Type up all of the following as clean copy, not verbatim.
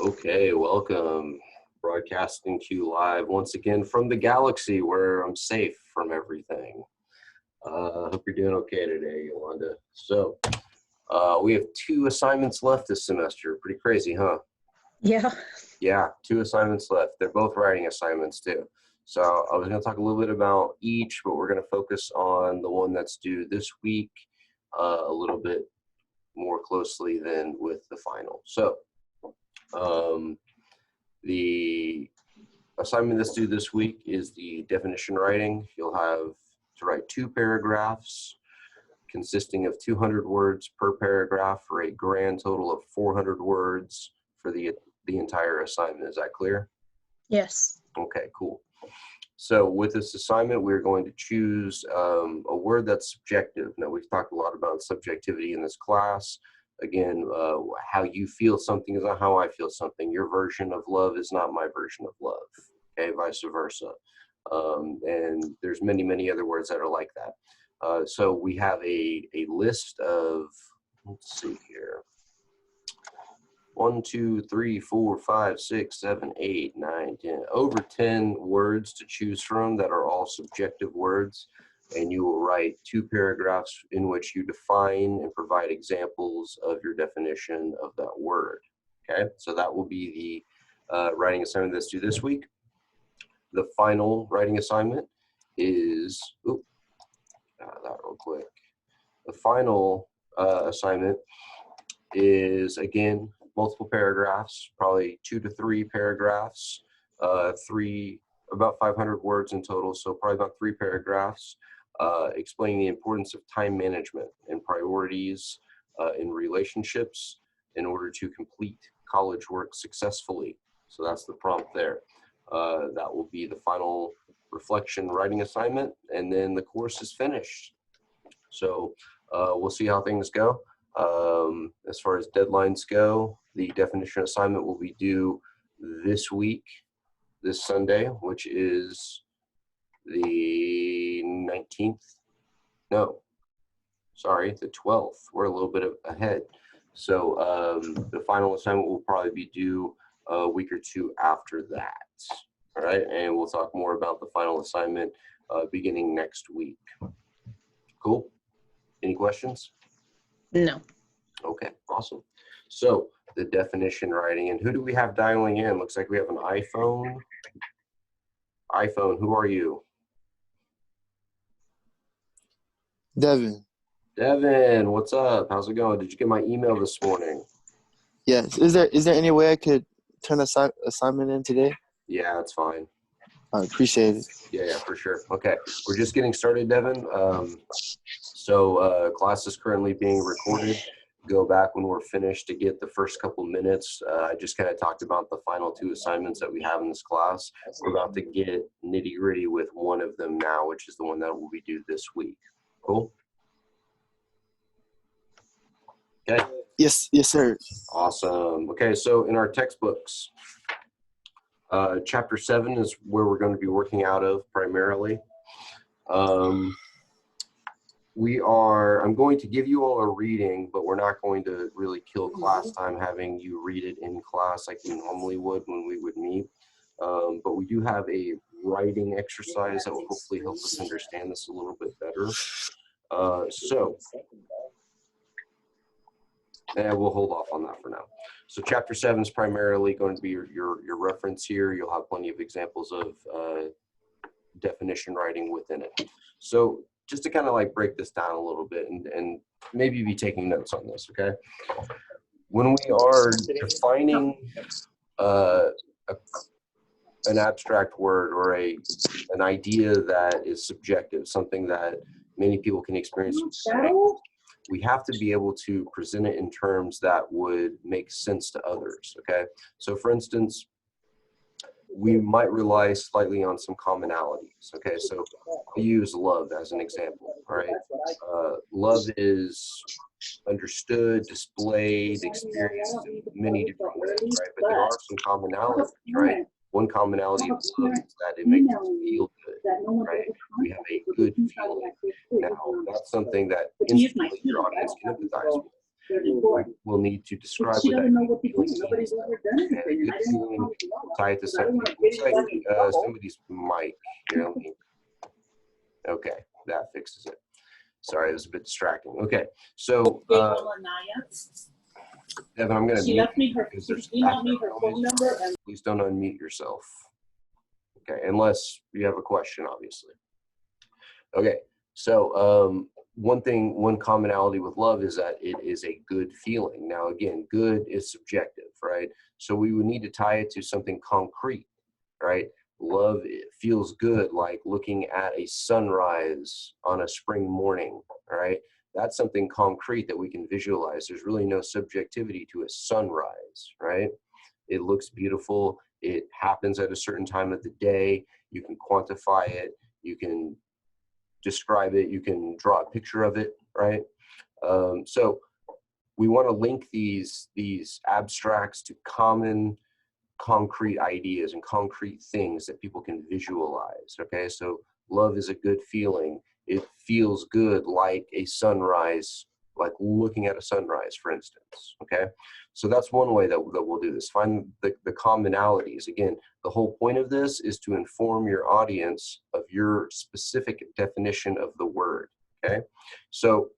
Okay, welcome. Broadcasting to you live once again from the galaxy where I'm safe from everything. Hope you're doing okay today, Yolanda. So, we have 2 assignments left this semester. Pretty crazy, huh? Yeah. Yeah, 2 assignments left. They're both writing assignments too. So I was going to talk a little bit about each, but we're going to focus on the one that's due this week a little bit more closely than with the final. So, the assignment that's due this week is the definition writing. You'll have to write 2 paragraphs consisting of 200 words per paragraph for a grand total of 400 words for the entire assignment. Is that clear? Yes. Okay, cool. So with this assignment, we're going to choose a word that's subjective. Now, we've talked a lot about subjectivity in this class. Again, how you feel something is not how I feel something. Your version of love is not my version of love, okay, vice versa. And there's many, many other words that are like that. So we have a list of, let's see here, 1, 2, 3, 4, 5, 6, 7, 8, 9, 10, over 10 words to choose from that are all subjective words. And you will write 2 paragraphs in which you define and provide examples of your definition of that word. Okay, so that will be the writing assignment that's due this week. The final writing assignment is, that real quick. The final assignment is, again, multiple paragraphs, probably 2 to 3 paragraphs, about 500 words in total, so probably about 3 paragraphs, explaining the importance of time management and priorities in relationships in order to complete college work successfully. So that's the prompt there. That will be the final reflection writing assignment, and then the course is finished. So we'll see how things go. As far as deadlines go, the definition assignment will be due this week, this Sunday, which is the 19th. No, sorry, the 12th. We're a little bit ahead. So the final assignment will probably be due a week or 2 after that. All right, and we'll talk more about the final assignment beginning next week. Cool. Any questions? No. Okay, awesome. So the definition writing, and who do we have dialing in? Looks like we have an iPhone. iPhone, who are you? Devin. Devin, what's up? How's it going? Did you get my email this morning? Yes. Is there any way I could turn the assignment in today? Yeah, that's fine. I appreciate it. Yeah, for sure. Okay, we're just getting started, Devin. So class is currently being recorded. Go back when we're finished to get the first couple minutes. I just kind of talked about the final 2 assignments that we have in this class. We're about to get nitty gritty with one of them now, which is the one that will be due this week. Cool? Okay. Yes, sir. Awesome. Okay, so in our textbooks, chapter 7 is where we're going to be working out of primarily. I'm going to give you all a reading, but we're not going to really kill class time having you read it in class like we normally would when we would meet. But we do have a writing exercise that will hopefully help us understand this a little bit better. And we'll hold off on that for now. So chapter 7 is primarily going to be your reference here. You'll have plenty of examples of definition writing within it. So just to kind of like break this down a little bit and maybe be taking notes on this, okay? When we are defining an abstract word or an idea that is subjective, something that many people can experience, we have to be able to present it in terms that would make sense to others, okay? So for instance, we might rely slightly on some commonalities, okay? So we use love as an example, all right? Love is understood, displayed, experienced in many different ways, right? But there are some commonalities, right? One commonality of love is that it makes us feel good, right? We have a good feeling. Now, that's something that instantly your audience can empathize with. we'll need to describe She what doesn't know that what to do. Nobody's ever done and anything. And I good didn't know feeling, how to go out. tie it to Because I don't something. wanna Looks get like anybody in trouble. somebody's mic. Here, let me. Okay, that fixes it. Sorry, it was a bit distracting. Okay, so Evan, I'm going to She mute left me you her, because she there's emailed me her background phone noise. number and Please don't unmute yourself. Okay, unless you have a question, obviously. Okay, so one commonality with love is that it is a good feeling. Now, again, good is subjective, right? So we would need to tie it to something concrete, right? Love, it feels good, like looking at a sunrise on a spring morning, right? That's something concrete that we can visualize. There's really no subjectivity to a sunrise, right? It looks beautiful. It happens at a certain time of the day. You can quantify it. You can describe it. You can draw a picture of it, right? So we want to link these abstracts to common concrete ideas and concrete things that people can visualize. Okay, so love is a good feeling. It feels good like a sunrise, like looking at a sunrise, for instance. Okay, so that's one way that we'll do this. Find the commonalities. Again, the whole point of this is to inform your audience of your specific definition of the word. Okay, so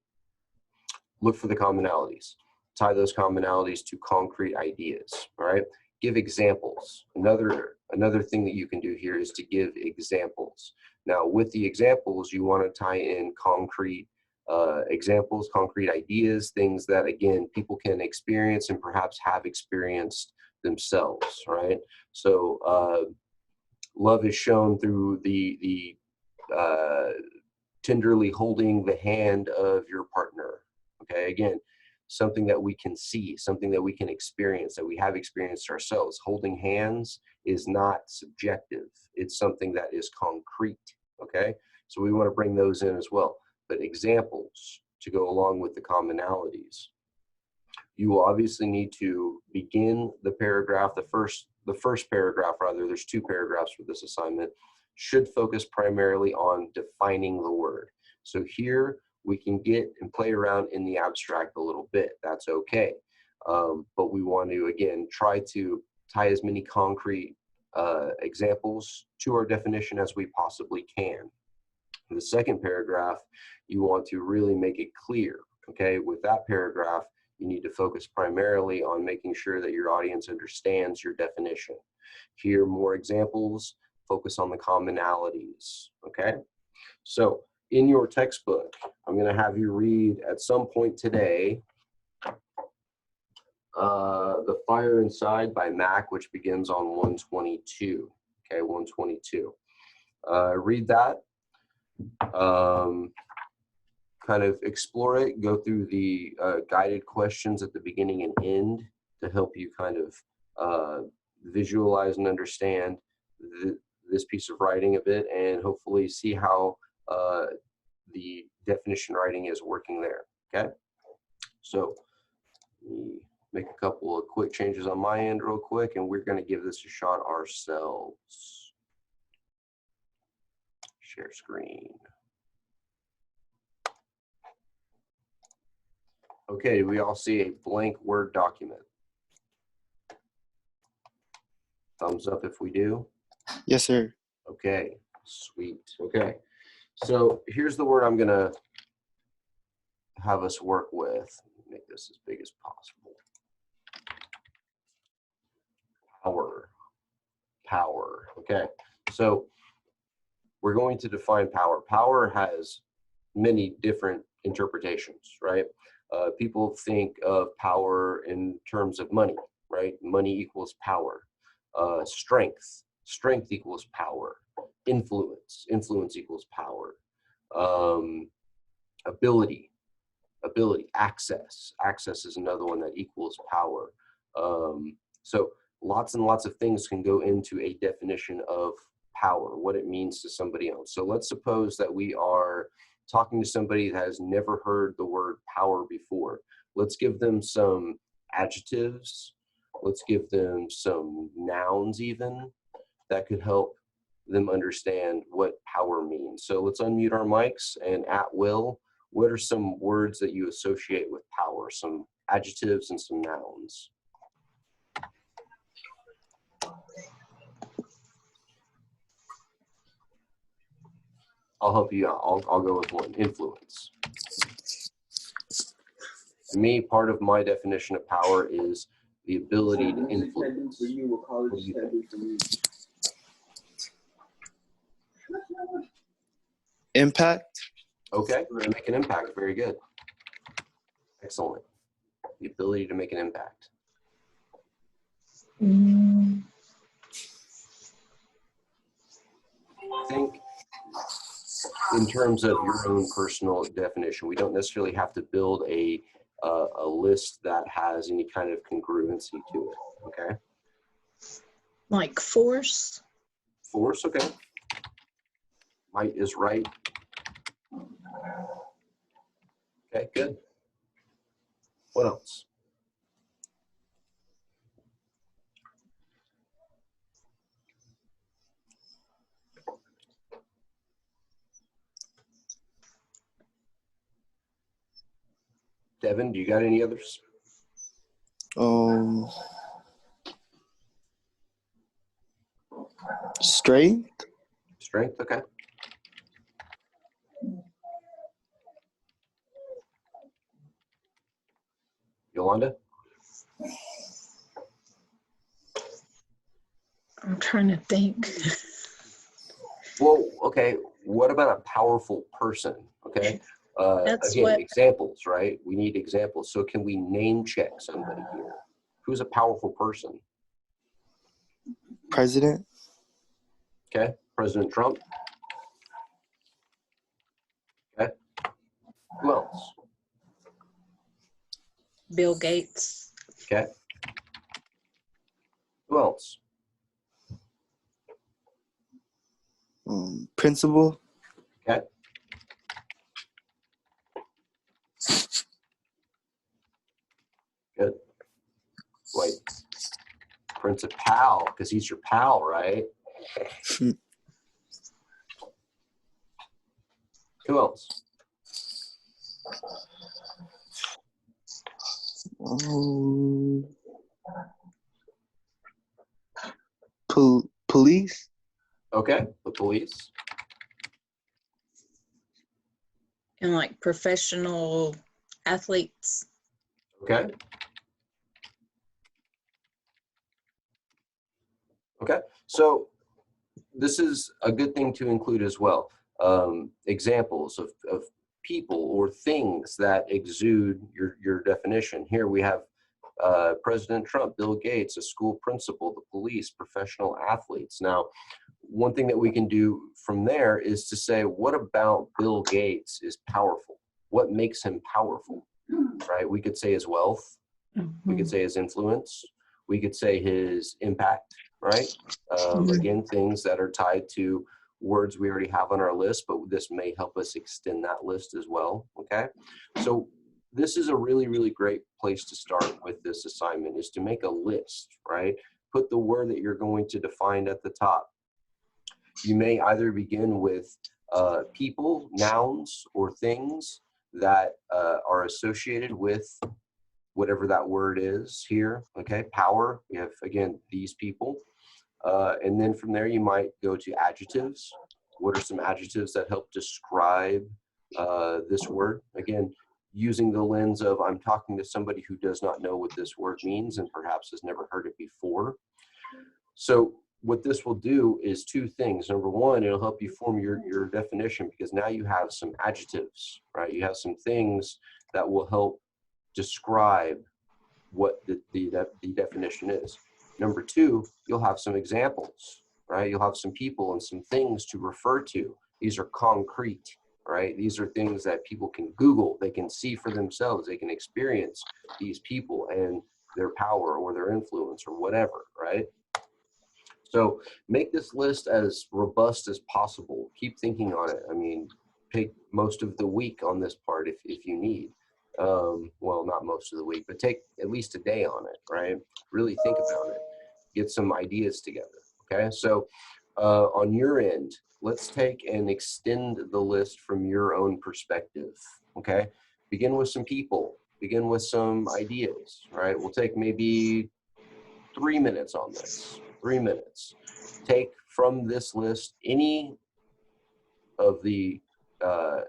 look for the commonalities. Tie those commonalities to concrete ideas. All right. Give examples. Another thing that you can do here is to give examples. Now, with the examples, you want to tie in concrete examples, concrete ideas, things that, again, people can experience and perhaps have experienced themselves, right? So love is shown through the tenderly holding the hand of your partner. Okay, again, something that we can see, something that we can experience, that we have experienced ourselves. Holding hands is not subjective. It's something that is concrete, okay? So we want to bring those in as well. But examples to go along with the commonalities. You will obviously need to begin the paragraph, the first paragraph rather, there's two paragraphs for this assignment, should focus primarily on defining the word. So here, we can get and play around in the abstract a little bit. That's okay. But we want to, again, try to tie as many concrete examples to our definition as we possibly can. In the second paragraph, you want to really make it clear, okay? With that paragraph, you need to focus primarily on making sure that your audience understands your definition. Here, more examples, focus on the commonalities, okay? So, in your textbook, I'm going to have you read at some point today The Fire Inside by Mac, which begins on 122. Okay, 122. Read that. Kind of explore it. Go through the guided questions at the beginning and end to help you kind of visualize and understand this piece of writing a bit, and hopefully see how the definition writing is working there, okay? So let me make a couple of quick changes on my end real quick, and we're gonna give this a shot ourselves. Share screen. Okay, do we all see a blank Word document? Thumbs up if we do. Yes, sir. Okay, sweet. Okay, so here's the word I'm gonna have us work with. Make this as big as possible. Power. Power. Okay, so we're going to define power. Power has many different interpretations, right? People think of power in terms of money, right? Money equals power. Strength. Strength equals power. Influence. Influence equals power. Ability. Ability. Access. Access is another one that equals power. So lots and lots of things can go into a definition of power, what it means to somebody else. So let's suppose that we are talking to somebody that has never heard the word power before. Let's give them some adjectives. Let's give them some nouns even that could help them understand what power means. So let's unmute our mics, and at will, what are some words that you associate with power, some adjectives and some nouns. I'll help you out. I'll go with one. Influence. To me, part of my definition of power is the ability to influence. What do you think? Impact. Okay, make an impact. Very good. Excellent. The ability to make an impact. I think in terms of your own personal definition, we don't necessarily have to build a list that has any kind of congruency to it, okay? Like force. Force, okay. Might is right. Okay, good. What else? Devin, do you got any others? Strength. Strength, okay. Yolanda? I'm trying to think. Well, okay, what about a powerful person, okay? That's Again, what- examples, right? We need examples. So can we name check somebody here? Who's a powerful person? President. Okay, President Trump. Okay, who else? Bill Gates. Okay, who else? Principal. Okay. Good. Wait, Principal, because he's your pal, right? Who else? Police. Okay, the police. And like professional athletes. Okay. Okay, so this is a good thing to include as well. Examples of people or things that exude your definition. Here we have President Trump, Bill Gates, a school principal, the police, professional athletes. Now, one thing that we can do from there is to say, what about Bill Gates is powerful? What makes him powerful, right? We could say his wealth. We could say his influence. We could say his impact, right? Again, things that are tied to words we already have on our list, but this may help us extend that list as well, okay? So this is a really, really great place to start with this assignment, is to make a list, right? Put the word that you're going to define at the top. You may either begin with people, nouns, or things that are associated with whatever that word is here, okay? Power, we have, again, these people. And then from there, you might go to adjectives. What are some adjectives that help describe this word? Again, using the lens of I'm talking to somebody who does not know what this word means and perhaps has never heard it before. So what this will do is two things. Number one, it'll help you form your definition, because now you have some adjectives, right? You have some things that will help describe what the definition is. Number two, you'll have some examples, right? You'll have some people and some things to refer to. These are concrete, right? These are things that people can Google, they can see for themselves, they can experience these people and their power or their influence or whatever, right? So make this list as robust as possible. Keep thinking on it. I mean, take most of the week on this part if you need. Well, not most of the week, but take at least a day on it, right? Really think about it. Get some ideas together, okay? So on your end, let's take and extend the list from your own perspective, okay? Begin with some people. begin with some ideas, right? We'll take maybe 3 minutes on this, 3 minutes. Take from this list any of the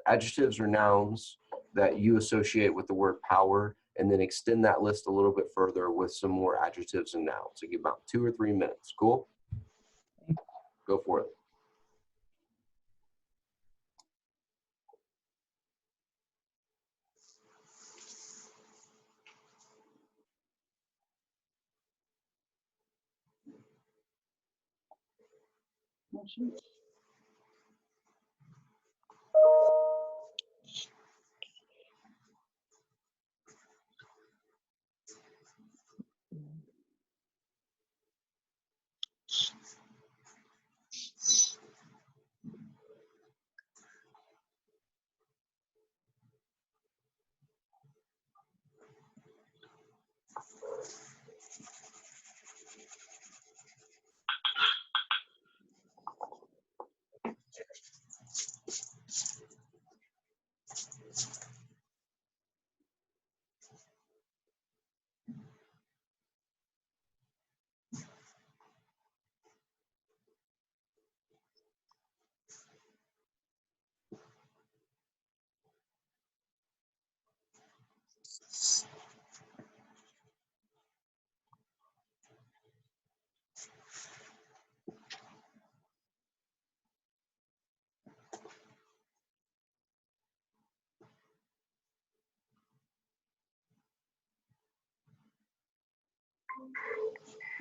adjectives or nouns that you associate with the word power, and then extend that list a little bit further with some more adjectives and nouns. So give about 2 or 3 minutes. Cool? Go for it.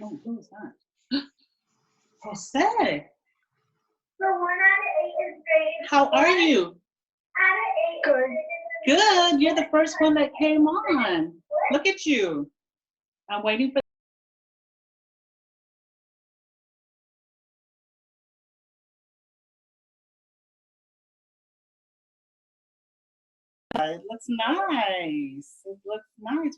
Oh, who's that? Jose, So 1 out of 8 is great. how are you? Out of 8 good. Good. You're the first one that came on. Look at you. I'm waiting for. It looks nice. It looks nice.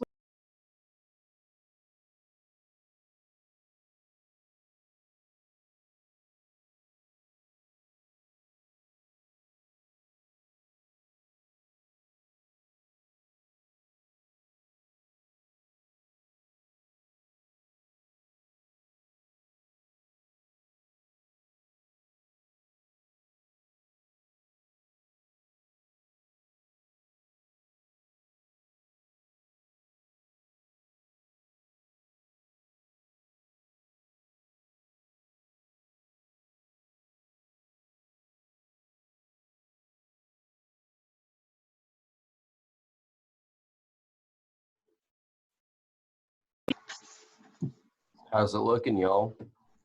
How's it looking, y'all?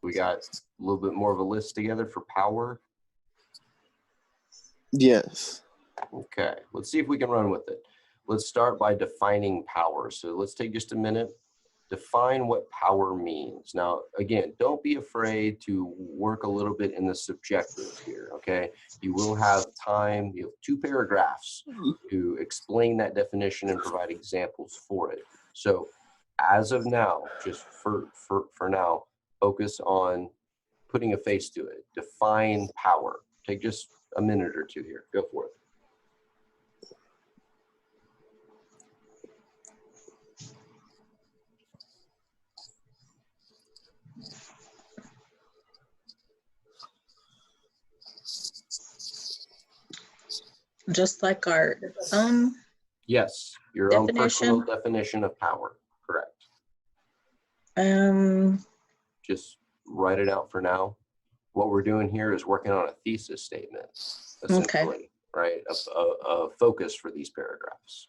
We got a little bit more of a list together for power. Yes. Okay, let's see if we can run with it. Let's start by defining power. So let's take just a minute. Define what power means. Now, again, don't be afraid to work a little bit in the subjective here, okay? You will have time, you have 2 paragraphs to explain that definition and provide examples for it. So as of now, just for now, focus on putting a face to it. Define power. Take just a minute or 2 here. Go for it. Just like our Yes, your own personal definition. definition of power. Correct. Um, Just write it out for now. What we're doing here is working on a thesis statement, essentially, right? A focus for these paragraphs.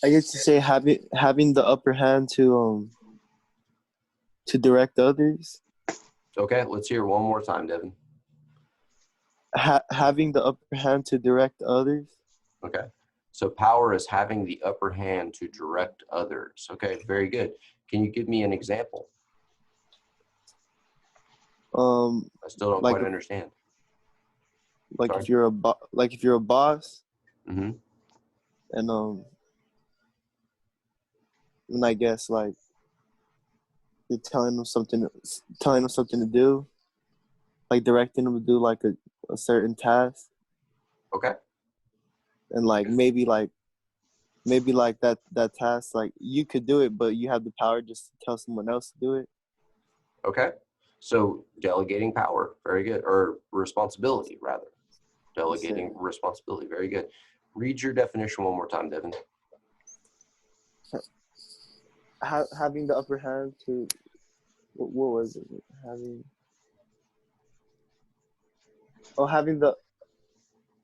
I guess to say having the upper hand to direct others. Okay, let's hear it one more time, Devin. Having the upper hand to direct others. Okay, so power is having the upper hand to direct others. Okay, very good. Can you give me an example? I still don't like quite understand. Like Sorry? if you're a boss Mm-hmm. and I guess like you're telling them something to do, like directing them to do like a certain task, Okay. and like maybe like that task, like you could do it, but you have the power just to tell someone else to do it. Okay. So delegating power, very good, or responsibility rather. Delegating responsibility, very good. Read your definition one more time, Devin. Having the upper hand to, what was it? Having the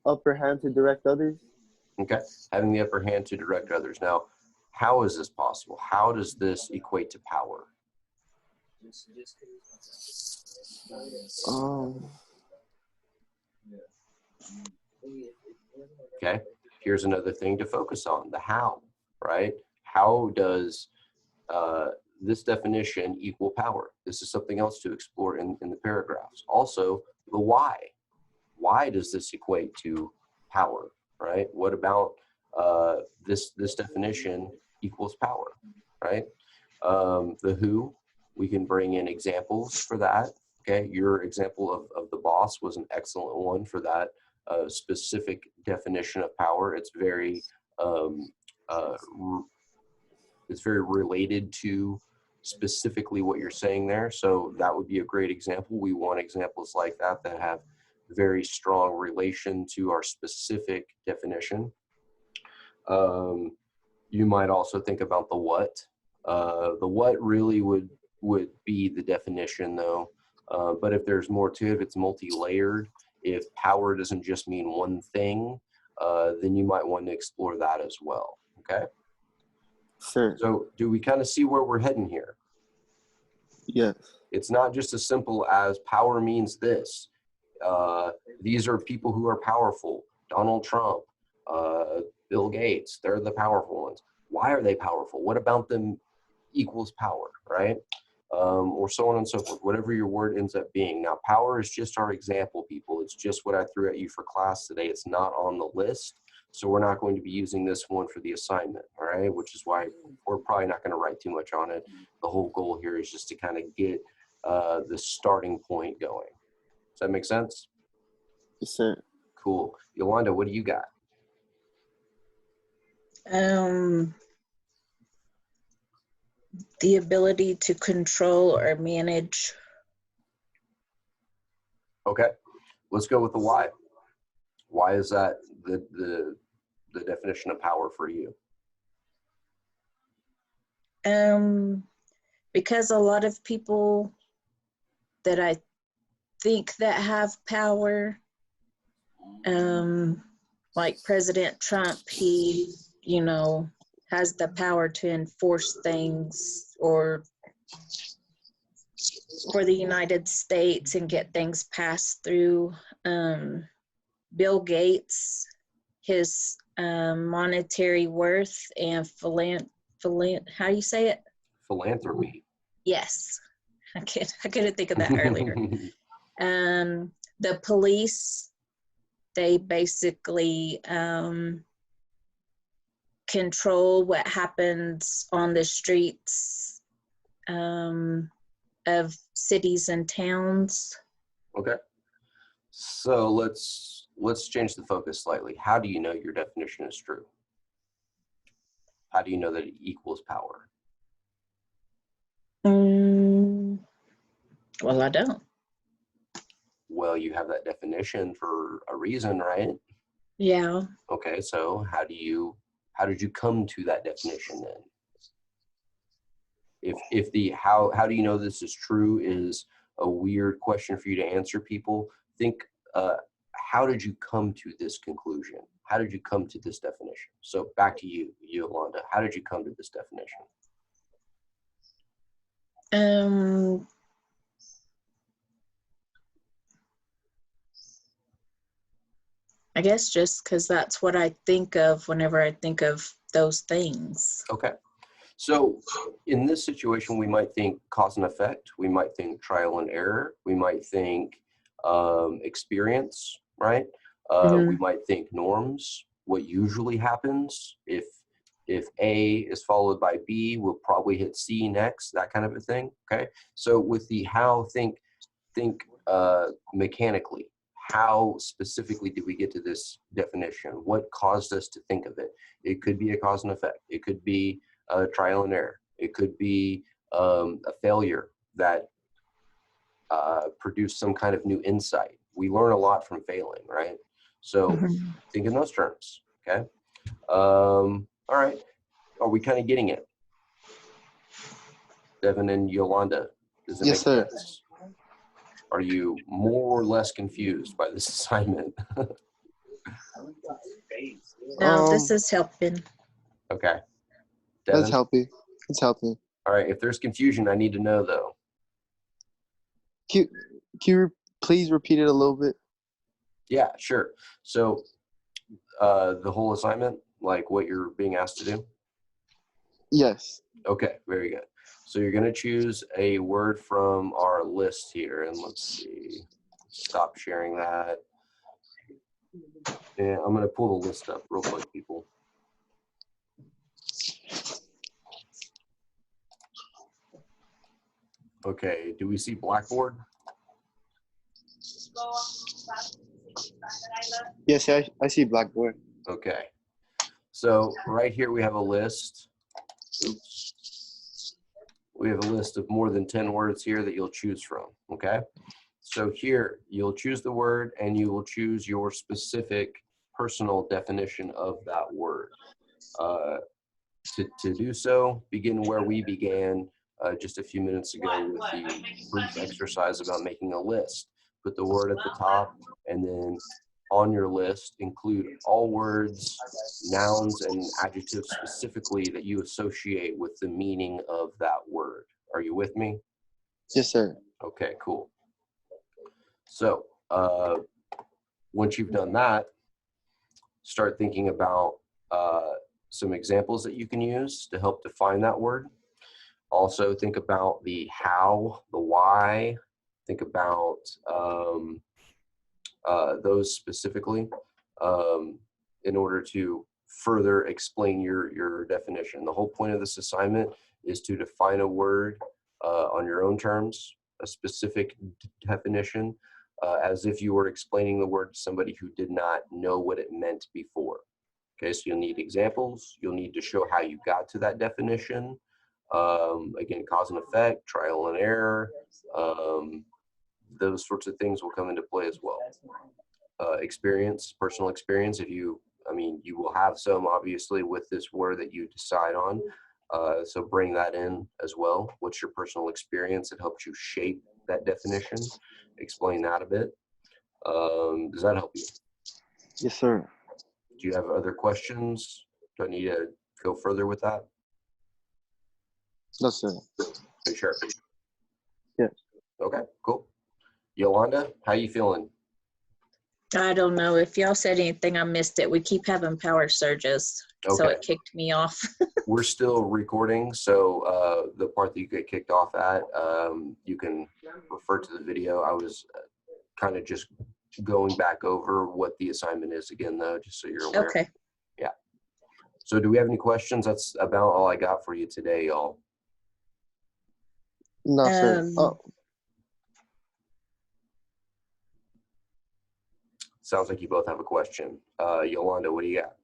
upper hand to direct others. Okay. Having the upper hand to direct others. Now, how is this possible? How does this equate to power? Okay. Here's another thing to focus on, the how, right? How does this definition equal power? This is something else to explore in the paragraphs. Also, the why. Why does this equate to power, right? What about this definition equals power, right? The who, we can bring in examples for that. Okay, your example of the boss was an excellent one for that specific definition of power. It's very related to specifically what you're saying there. So that would be a great example. We want examples like that that have very strong relation to our specific definition. You might also think about the what. The what really would be the definition though. But if there's more to it, if it's multi-layered, if power doesn't just mean one thing, then you might want to explore that as well. Okay. Sure. So do we kind of see where we're heading here? Yes. It's not just as simple as power means this. These are people who are powerful. Donald Trump, Bill Gates, they're the powerful ones. Why are they powerful? What about them equals power, right? Or so on and so forth, whatever your word ends up being. Now, power is just our example, people. It's just what I threw at you for class today. It's not on the list. So we're not going to be using this one for the assignment, all right? Which is why we're probably not going to write too much on it. The whole goal here is just to kind of get the starting point going. Does that make sense? Yes, sir. Cool. Yolanda, what do you got? The ability to control or manage. Okay, let's go with the why. Why is that the definition of power for you? Because a lot of people that I think that have power, like President Trump, he, has the power to enforce things or for the United States and get things passed through. Bill Gates, his monetary worth and how do you say it? Philanthropy. Yes, I couldn't think of that earlier. The police, they basically control what happens on the streets of cities and towns. Okay. So let's change the focus slightly. How do you know your definition is true? How do you know that it equals power? Well, I don't. Well, you have that definition for a reason, right? Yeah. Okay, so how did you come to that definition then? If the how do you know this is true is a weird question for you to answer, people, think how did you come to this conclusion? How did you come to this definition? So back to you, Yolanda. How did you come to this definition? I guess just because that's what I think of whenever I think of those things. Okay. So in this situation, we might think cause and effect. We might think trial and error. We might think experience, right? Mhm. We might think norms, what usually happens. If A is followed by B, we'll probably hit C next, that kind of a thing, okay? So with the how, think mechanically. How specifically did we get to this definition? What caused us to think of it? It could be a cause and effect. It could be a trial and error. It could be a failure that produced some kind of new insight. We learn a lot from failing, right? So Mhm. think in those terms, okay? All right. Are we kind of getting it? Devin and Yolanda, does it Yes, make sir. sense? Are you more or less confused by this assignment? No, this is helping. Okay. That's Devin? helping. It's helping. All right. If there's confusion, I need to know though. Can you please repeat it a little bit? Yeah, sure. So the whole assignment, like what you're being asked to do? Yes. Okay, very good. So you're going to choose a word from our list here. And let's see. Stop sharing that. And I'm going to pull the list up real quick, people. Okay, do we see Blackboard? Yes, I see Blackboard. Okay. So right here we have a list. Oops. We have a list of more than 10 words here that you'll choose from, okay? So here, you'll choose the word and you will choose your specific personal definition of that word. To do so, begin where we began just a few minutes ago with the brief exercise about making a list. Put the word at the top, and then on your list, include all words, nouns, and adjectives specifically that you associate with the meaning of that word. Are you with me? Yes, sir. Okay, cool. So once you've done that, start thinking about some examples that you can use to help define that word. Also think about the how, the why, think about those specifically in order to further explain your definition. The whole point of this assignment is to define a word on your own terms, a specific definition, as if you were explaining the word to somebody who did not know what it meant before. Okay, so you'll need examples. You'll need to show how you got to that definition. Again, cause and effect, trial and error. Those sorts of things will come into play as well. Experience, personal experience. You will have some obviously with this word that you decide on. So bring that in as well. What's your personal experience that helps you shape that definition? Explain that a bit. Does that help you? Yes, sir. Do you have other questions? Do I need to go further with that? No, sir. Are you sure? Yes. Okay, cool. Yolanda, how you feeling? I don't know. If y'all said anything, I missed it. We keep having power surges, so Okay. it kicked me off. We're still recording, so the part that you get kicked off at, you can refer to the video. I was kind of just going back over what the assignment is again, though, just so you're aware. Okay. Yeah. So do we have any questions? That's about all I got for you today, y'all. No, sir. Oh, Sounds like you both have a question. Yolanda, what do you got?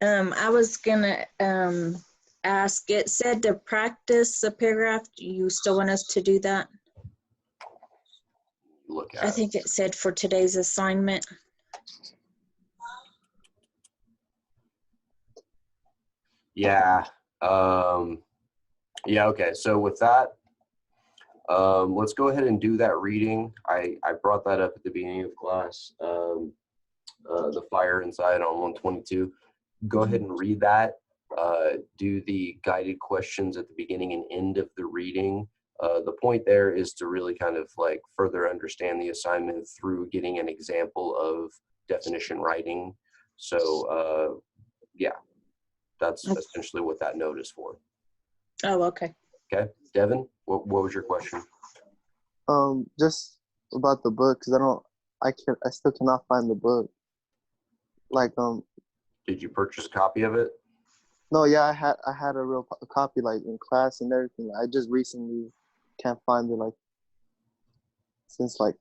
I was gonna ask, it said to practice a paragraph. Do you still want us to do that? Look at I think it said for today's assignment. Yeah. Yeah, okay. So with that, let's go ahead and do that reading. I brought that up at the beginning of class, the fire inside on 122. Go ahead and read that. Do the guided questions at the beginning and end of the reading. The point there is to really kind of like further understand the assignment through getting an example of definition writing. So yeah, that's essentially what that note is for. Oh, okay. Okay, Devin, what was your question? just about the book, because I still cannot find the book. Like Did you purchase a copy of it? no, yeah, I had a real copy like in class and everything. I just recently can't find it like since like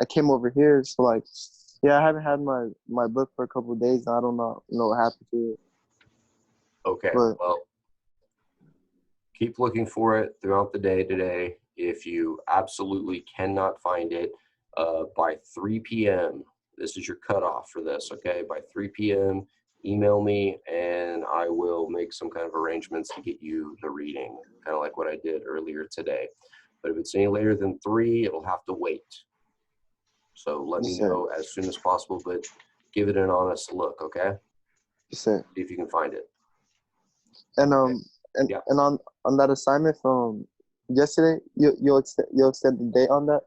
I came over here. So like yeah, I haven't had my book for a couple of days. And I don't know what happened to it. Okay, But- well, keep looking for it throughout the day today. If you absolutely cannot find it by 3 p.m., this is your cutoff for this, okay? By 3 p.m., email me and I will make some kind of arrangements to get you the reading, kind of like what I did earlier today. But if it's any later than 3, it'll have to wait. So let me Yes, sir. know as soon as possible, but give it an honest look, okay? So, See if you can find it. and Yeah. and on that assignment from yesterday, you'll extend the date on that.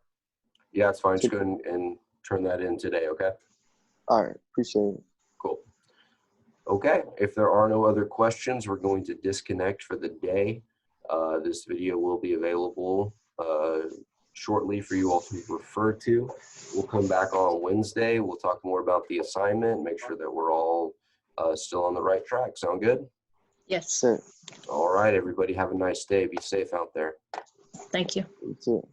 Yeah, it's fine. Just go ahead and turn that in today, okay? All right, appreciate it. Cool. Okay, if there are no other questions, we're going to disconnect for the day. This video will be available shortly for you all to refer to. We'll come back on Wednesday. We'll talk more about the assignment, make sure that we're all still on the right track. Sound good? Yes, Sir, All right, everybody have a nice day. Be safe out there. thank you. you too.